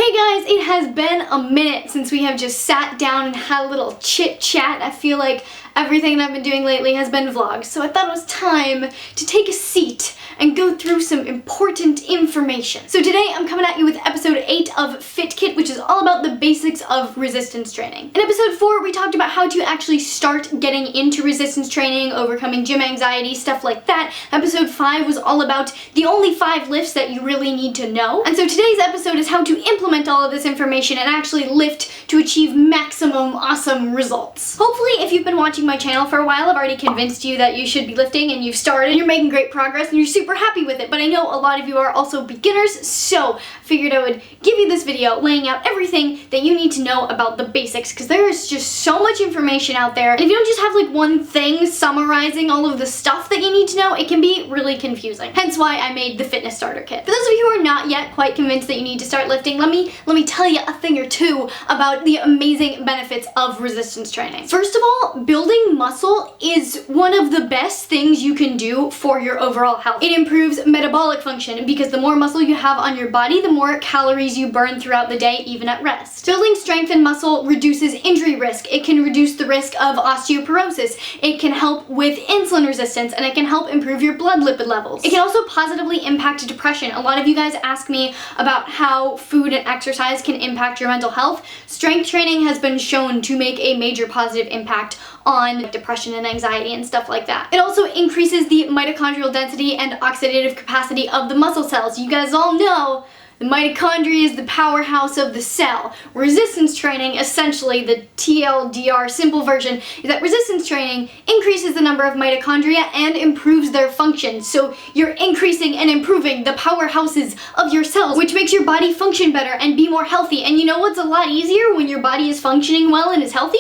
Hey guys, it has been a minute since we have just sat down and had a little chit chat. I feel like everything that I've been doing lately has been vlogs, so I thought it was time to take a seat and go through some important information. So today I'm coming at you with episode 8 of Fit Kit, which is all about the basics of resistance training. In episode 4, we talked about how to actually start getting into resistance training, overcoming gym anxiety, stuff like that. Episode 5 was all about the only 5 lifts that you really need to know. And so today's episode is how to implement all of this information and actually lift to achieve maximum awesome results. Hopefully, if you've been watching my channel for a while, I've already convinced you that you should be lifting and you've started and you're making great progress and you're super happy with it, but I know a lot of you are also beginners, so I figured I would give you this video laying out everything that you need to know about the basics, because there is just so much information out there, and if you don't just have like one thing summarizing all of the stuff that you need to know, it can be really confusing. Hence why I made the fitness starter kit. For those of you who are not yet quite convinced that you need to start lifting, let me tell you a thing or two about the amazing benefits of resistance training. First of all, building muscle is one of the best things you can do for your overall health. It improves metabolic function because the more muscle you have on your body, the more calories you burn throughout the day, even at rest. Building strength and muscle reduces injury risk. It can reduce the risk of osteoporosis. It can help with insulin resistance, and it can help improve your blood lipid levels. It can also positively impact depression. A lot of you guys ask me about how food and exercise can impact your mental health. Strength training has been shown to make a major positive impact on depression and anxiety and stuff like that. It also increases the mitochondrial density and oxidative capacity of the muscle cells. You guys all know the mitochondria is the powerhouse of the cell. Resistance training, essentially the TLDR simple version, is that resistance training increases the number of mitochondria and improves their function. So you're increasing and improving the powerhouses of your cells, which makes your body function better and be more healthy. And you know what's a lot easier when your body is functioning well and is healthy?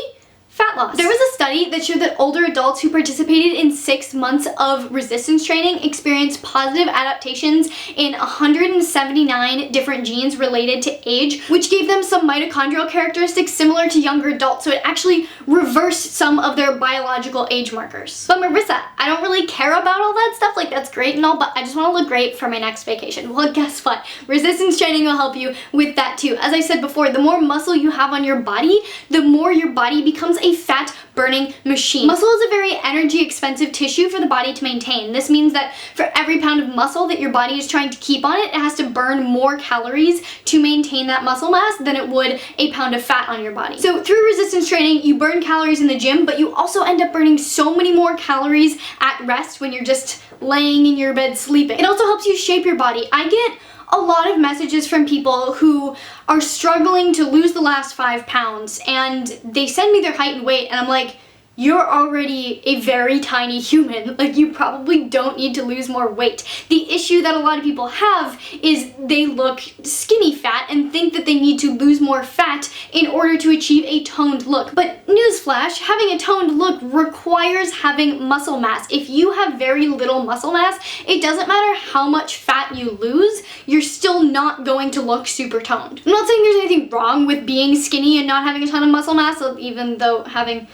Fat loss. There was a study that showed that older adults who participated in 6 months of resistance training experienced positive adaptations in 179 different genes related to age, which gave them some mitochondrial characteristics similar to younger adults, so it actually reversed some of their biological age markers. But Marissa, I don't really care about all that stuff, like that's great and all, but I just want to look great for my next vacation. Well, guess what? Resistance training will help you with that too. As I said before, the more muscle you have on your body, the more your body becomes a fat burning machine. Muscle is a very energy expensive tissue for the body to maintain. This means that for every pound of muscle that your body is trying to keep on it, it has to burn more calories to maintain that muscle mass than it would a pound of fat on your body. So through resistance training, you burn calories in the gym, but you also end up burning so many more calories at rest when you're just laying in your bed sleeping. It also helps you shape your body. I get a lot of messages from people who are struggling to lose the last 5 pounds, and they send me their height and weight, and I'm like, you're already a very tiny human. Like, you probably don't need to lose more weight. The issue that a lot of people have is they look skinny fat and think that they need to lose more fat in order to achieve a toned look. But newsflash, having a toned look requires having muscle mass. If you have very little muscle mass, it doesn't matter how much fat you lose, you're still not going to look super toned. I'm not saying there's anything wrong with being skinny and not having a ton of muscle mass, even though having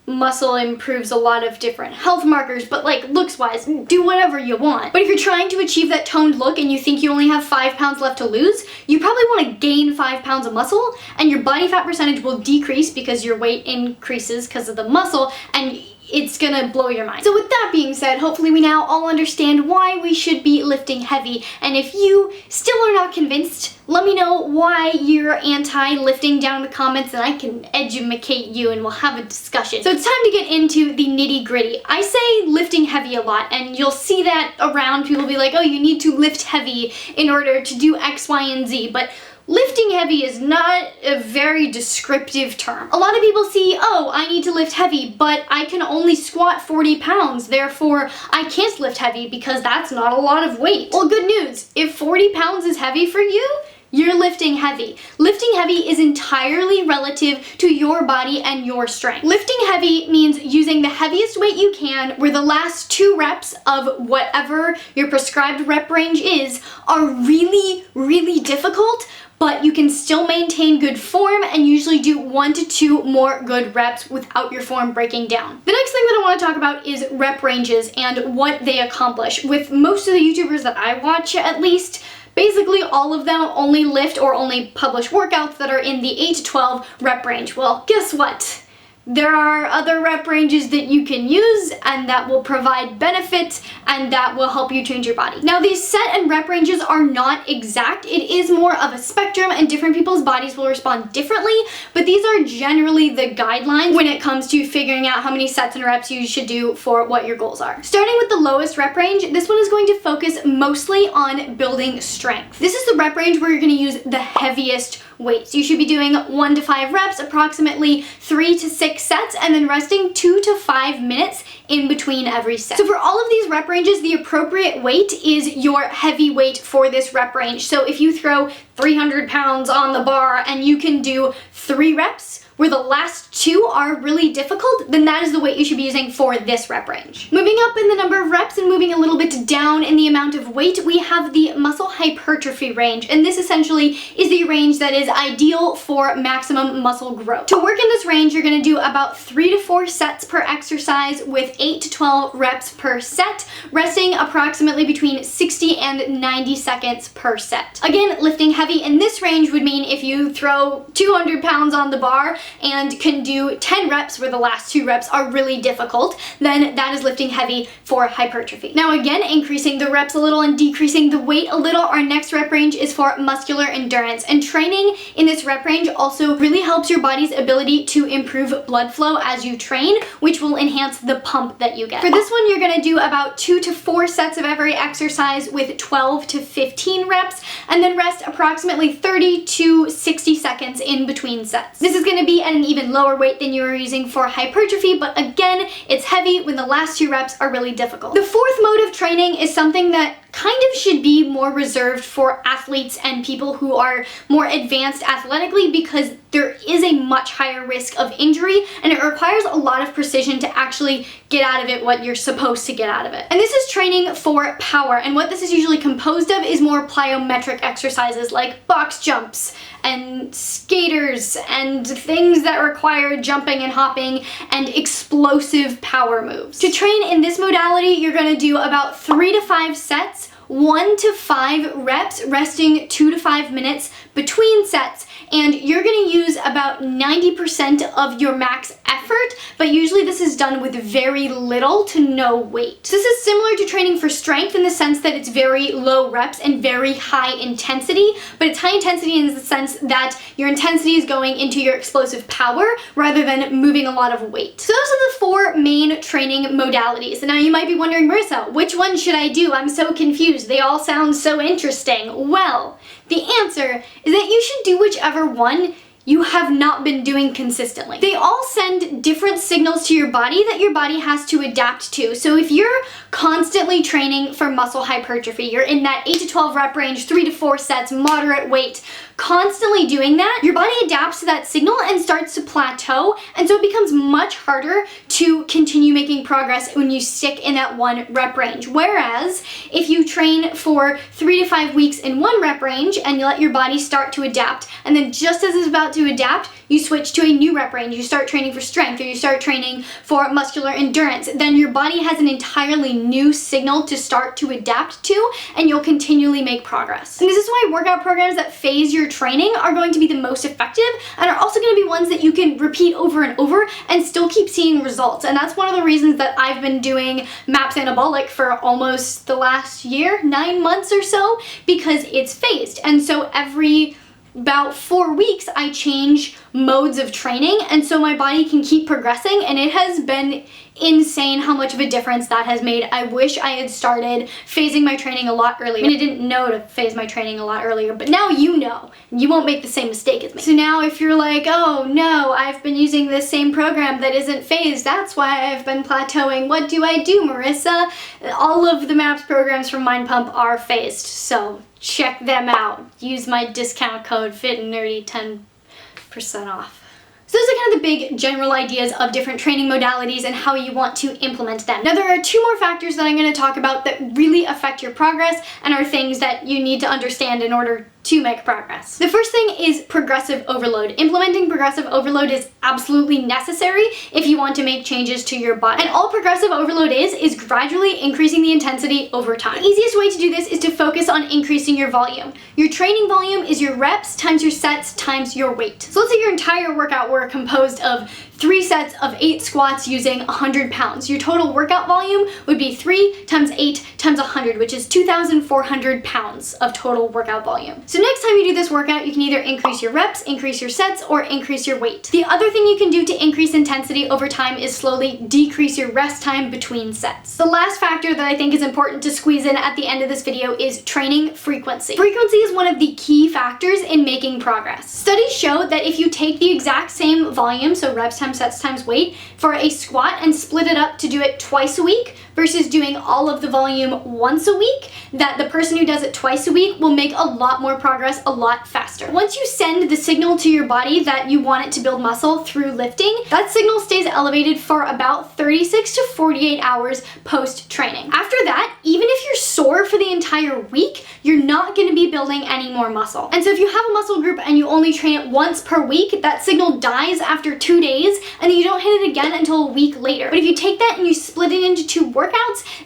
muscle improves a lot of different health markers, but like looks wise, do whatever you want. But if you're trying to achieve that toned look and you think you only have 5 pounds left to lose, you probably want to gain 5 pounds of muscle, and your body fat percentage will decrease because your weight increases because of the muscle, and it's gonna blow your mind. So with that being said, hopefully we now all understand why we should be lifting heavy. And if you still are not convinced, let me know why you're anti-lifting down in the comments and I can educate you and we'll have a discussion. So it's time to get into the nitty-gritty. I say lifting heavy a lot, and you'll see that around. People be like, oh, you need to lift heavy in order to do X, Y, and Z, but lifting heavy is not a very descriptive term. A lot of people see, oh, I need to lift heavy, but I can only squat 40 pounds, therefore I can't lift heavy because that's not a lot of weight. Well, good news. If 40 pounds is heavy for you, you're lifting heavy. Lifting heavy is entirely relative to your body and your strength. Lifting heavy means using the heaviest weight you can, where the last 2 reps of whatever your prescribed rep range is are really, really difficult, but you can still maintain good form and usually do 1 to 2 more good reps without your form breaking down. The next thing that I want to talk about is rep ranges and what they accomplish. With most of the YouTubers that I watch, at least, basically all of them only lift or only publish workouts that are in the 8 to 12 rep range. Well, guess what? There are other rep ranges that you can use and that will provide benefit and that will help you change your body. Now, these set and rep ranges are not exact. It is more of a spectrum and different people's bodies will respond differently, but these are generally the guidelines when it comes to figuring out how many sets and reps you should do for what your goals are. Starting with the lowest rep range, this one is going to focus mostly on building strength. This is the rep range where you're going to use the heaviest weights. You should be doing 1 to 5 reps, approximately 3 to 6 sets, and then resting 2 to 5 minutes in between every set. So for all of these rep ranges, the appropriate weight is your heavy weight for this rep range. So if you throw 300 pounds on the bar and you can do 3 reps, where the last 2 are really difficult, then that is the weight you should be using for this rep range. Moving up in the number of reps and moving a little bit down in the amount of weight, we have the muscle hypertrophy range, and this essentially is the range that is ideal for maximum muscle growth. To work in this range, you're gonna do about 3 to 4 sets per exercise with 8 to 12 reps per set, resting approximately between 60 and 90 seconds per set. Again, lifting heavy in this range would mean if you throw 200 pounds on the bar and can do 10 reps where the last 2 reps are really difficult, then that is lifting heavy for hypertrophy. Now again, increasing the reps a little and decreasing the weight a little, our next rep range is for muscular endurance. And training in this rep range also really helps your body's ability to improve blood flow as you train, which will enhance the pump that you get. For this one, you're gonna do about 2 to 4 sets of every exercise with 12 to 15 reps, and then rest approximately 30 to 60 seconds in between sets. This is gonna be at an even lower weight than you were using for hypertrophy, but again, it's heavy when the last 2 reps are really difficult. The fourth mode of training is something that kind of should be more reserved for athletes and people who are more advanced athletically, because there is a much higher risk of injury and it requires a lot of precision to actually get out of it what you're supposed to get out of it. And this is training for power, and what this is usually composed of is more plyometric exercises like box jumps and skaters and things that require jumping and hopping and explosive power moves. To train in this modality, you're gonna do about 3 to 5 sets, 1 to 5 reps, resting 2 to 5 minutes between sets, and you're gonna use about 90% of your max effort, but usually this is done with very little to no weight. This is similar to training for strength in the sense that it's very low reps and very high intensity, but it's high intensity in the sense that your intensity is going into your explosive power rather than moving a lot of weight. So those are the 4 main training modalities. And now you might be wondering, Marissa, which one should I do? I'm so confused. They all sound so interesting. Well, the answer is that you should do whichever one you have not been doing consistently. They all send different signals to your body that your body has to adapt to. So if you're constantly training for muscle hypertrophy, you're in that 8 to 12 rep range, 3 to 4 sets, moderate weight, constantly doing that, your body adapts to that signal and starts to plateau, and so it becomes much harder to continue making progress when you stick in that 1 rep range. Whereas if you train for 3 to 5 weeks in 1 rep range and you let your body start to adapt, and then just as it's about to adapt, you switch to a new rep range, you start training for strength, or you start training for muscular endurance, then your body has an entirely new signal to start to adapt to, and you'll continually make progress. And this is why workout programs that phase your training are going to be the most effective, and are also going to be ones that you can repeat over and over and still keep seeing results. And that's one of the reasons that I've been doing MAPS Anabolic for almost the last year, 9 months or so, because it's phased. And so every about 4 weeks I change modes of training, and so my body can keep progressing, and it has been insane how much of a difference that has made. I wish I had started phasing my training a lot earlier. I mean, I didn't know to phase my training a lot earlier, but now you know. You won't make the same mistake as me. So now if you're like, oh no, I've been using this same program that isn't phased, that's why I've been plateauing. What do I do, Marissa? All of the MAPS programs from MindPump are phased, so check them out. Use my discount code FitAndNerdy, 10% off. So those are kind of the big general ideas of different training modalities and how you want to implement them. Now there are 2 more factors that I'm going to talk about that really affect your progress and are things that you need to understand in order to make progress. The first thing is progressive overload. Implementing progressive overload is absolutely necessary if you want to make changes to your body. And all progressive overload is gradually increasing the intensity over time. The easiest way to do this is to focus on increasing your volume. Your training volume is your reps times your sets times your weight. So let's say your entire workout were composed of 3 sets of 8 squats using 100 pounds. Your total workout volume would be 3 times 8 times 100, which is 2,400 pounds of total workout volume. So next time you do this workout, you can either increase your reps, increase your sets, or increase your weight. The other thing you can do to increase intensity over time is slowly decrease your rest time between sets. The last factor that I think is important to squeeze in at the end of this video is training frequency. Frequency is one of the key factors in making progress. Studies show that if you take the exact same volume, so reps times sets times weight, for a squat and split it up to do it twice a week versus doing all of the volume once a week, that the person who does it twice a week will make a lot more progress a lot faster. Once you send the signal to your body that you want it to build muscle through lifting, that signal stays elevated for about 36 to 48 hours post-training. After that, even if you're sore for the entire week, you're not going to be building any more muscle. And so if you have a muscle group and you only train it once per week, that signal dies after 2 days and then you don't hit it again until a week later. But if you take that and you split it into 2 workouts,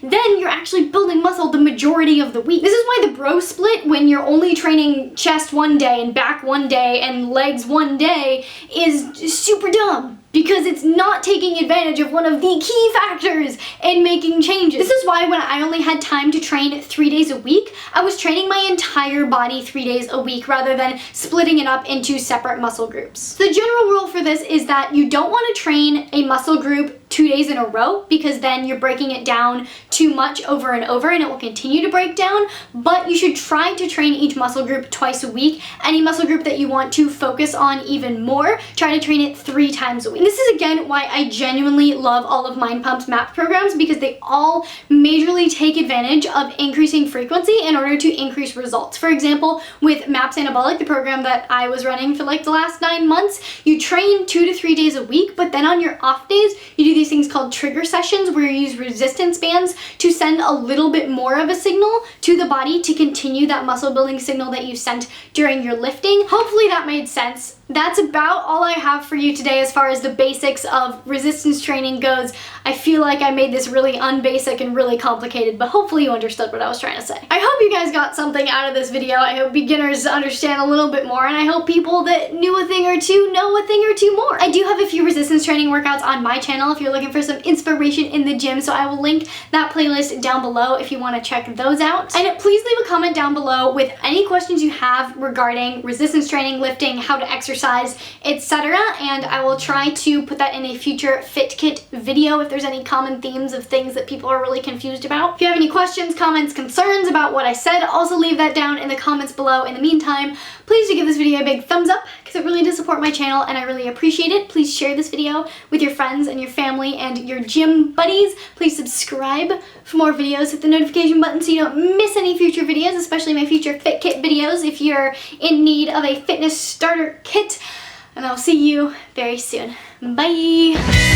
then you're actually building muscle the majority of the week. This is why the bro split, when you're only training chest one day and back one day and legs one day, is super dumb, because it's not taking advantage of one of the key factors in making changes. This is why when I only had time to train 3 days a week, I was training my entire body 3 days a week rather than splitting it up into separate muscle groups. The general rule for this is that you don't want to train a muscle group 2 days in a row, because then you're breaking it down too much over and over and it will continue to break down, but you should try to train each muscle group twice a week. Any muscle group that you want to focus on even more, try to train it 3 times a week. And this is again why I genuinely love all of MindPump's MAP programs, because they all majorly take advantage of increasing frequency in order to increase results. For example, with MAPS Anabolic, the program that I was running for like the last 9 months, you train 2 to 3 days a week, but then on your off days, you do these things called trigger sessions where you use resistance bands to send a little bit more of a signal to the body to continue that muscle building signal that you sent during your lifting. Hopefully that made sense. That's about all I have for you today as far as the basics of resistance training goes. I feel like I made this really unbasic and really complicated, but hopefully you understood what I was trying to say. I hope you guys got something out of this video. I hope beginners understand a little bit more, and I hope people that knew a thing or two know a thing or two more. I do have a few resistance training workouts on my channel if you're looking for some inspiration in the gym, so I will link that playlist down below if you want to check those out. And please leave a comment down below with any questions you have regarding resistance training, lifting, how to exercise, etc. And I will try to put that in a future Fit Kit video if there's any common themes of things that people are really confused about. If you have any questions, comments, concerns about what I said, also leave that down in the comments below. In the meantime, please do give this video a big thumbs up, because it really does support my channel and I really appreciate it. Please share this video with your friends and your family and your gym buddies. Please subscribe for more videos. Hit the notification button so you don't miss any future videos, especially my future Fit Kit videos if you're in need of a fitness starter kit. And I'll see you very soon. Bye!